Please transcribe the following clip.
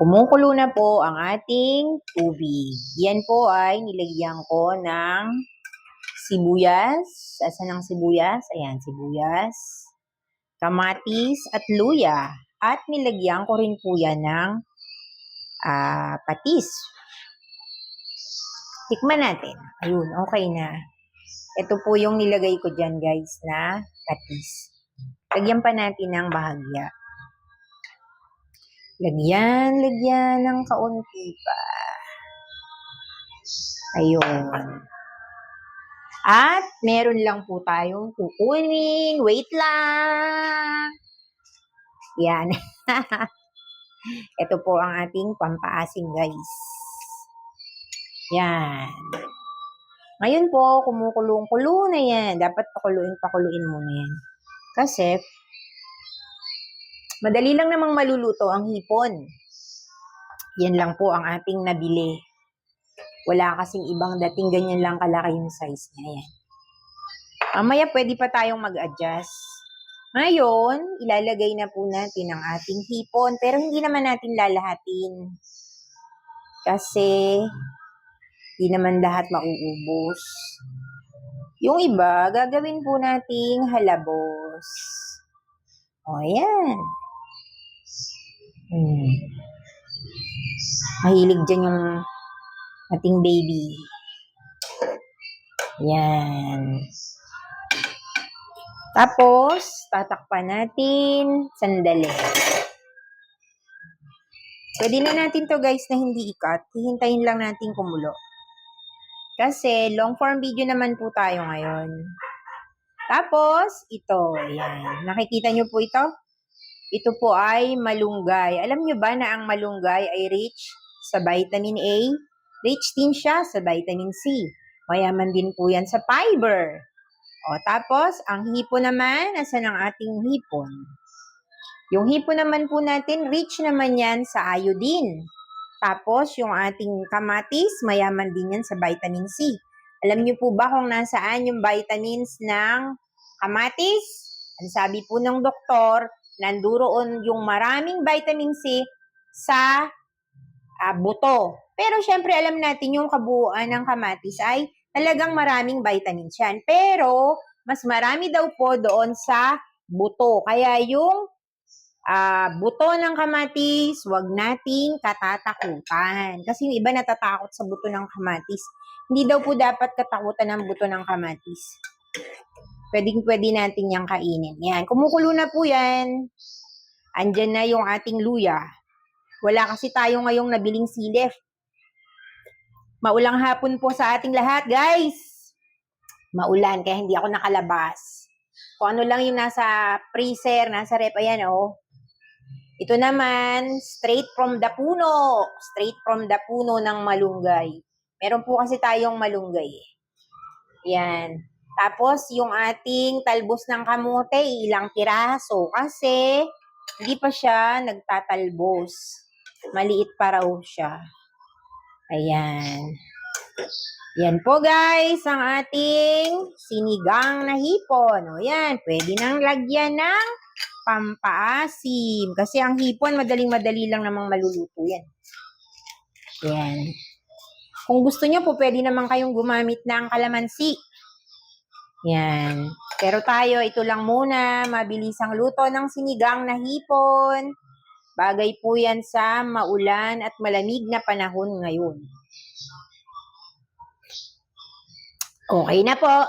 Kumukulo na po ang ating tubig. Yan po ay nilagyan ko ng sibuyas. Asan ang sibuyas? Ayan, sibuyas. Kamatis at luya. At nilagyan ko rin po yan ng patis. Tikman natin. Ayun, okay na. Ito po yung nilagay ko dyan, guys, na patis. Lagyan pa natin ng bahagya. Lagyan ng kaunti pa. Ayun. At meron lang po tayong kukunin. Wait lang. Yan. Ito po ang ating pampaasim, guys. Yan. Ngayon po, kumukulong-kulo na yan. Dapat pakuluin muna yan. Kasi, madali lang namang maluluto ang hipon. Yan lang po ang ating nabili. Wala kasing ibang dating, ganyan lang kalaki yung size niya. Yan. Mamaya pwede pa tayong mag-adjust. Ngayon, ilalagay na po natin ang ating hipon. Pero hindi naman natin lalahatin. Kasi, hindi naman lahat mauubos. Yung iba, gagawin po nating halabos. O, yan. Mahilig dyan yung ating baby. Yan. Tapos, tatakpan natin. Sandali. Pwede na natin to, guys, na hindi ikat. Hihintayin lang natin kumulo. Kasi, long form video naman po tayo ngayon. Tapos, ito. Yan. Nakikita nyo po ito? Ito po ay malunggay. Alam nyo ba na ang malunggay ay rich sa vitamin A? Rich din siya sa vitamin C. Mayaman din po yan sa fiber. O, tapos, ang hipon naman, asan ang ating hipon? Yung hipon naman po natin, rich naman yan sa iodine. Tapos, yung ating kamatis, mayaman din yan sa vitamin C. Alam niyo po ba kung nasaan yung vitamins ng kamatis? Ang sabi po ng doktor, nanduroon yung maraming vitamin C sa buto. Pero syempre alam natin yung kabuuan ng kamatis ay talagang maraming vitamins yan. Pero mas marami daw po doon sa buto. Kaya yung buto ng kamatis, wag nating katatakutan. Kasi yung iba natatakot sa buto ng kamatis. Hindi daw po dapat katakutan ng buto ng kamatis. Pwede natin yang kainin. Yan, kumukulo na po yan. Andyan na yung ating luya. Wala kasi tayo ngayong nabiling silif. Maulang hapon po sa ating lahat, guys. Maulan, kaya hindi ako nakalabas. Kung ano lang yung nasa freezer, nasa rep, ayan, oh. Ito naman, straight from the puno. Straight from the puno ng malunggay. Meron po kasi tayong malunggay. Yan. Tapos, yung ating talbos ng kamote, ilang piraso. Kasi, hindi pa siya nagtatalbos. Maliit pa raw siya. Ayan. Yan po, guys, ang ating sinigang na hipon. O yan, pwede nang lagyan ng pampaasim. Kasi ang hipon, madaling-madali lang namang maluluto yan. Yan. Kung gusto nyo po, pwede naman kayong gumamit ng kalamansi. Yan. Pero tayo, ito lang muna, mabilisang luto ng sinigang na hipon. Bagay po yan sa maulan at malamig na panahon ngayon. Okay na po.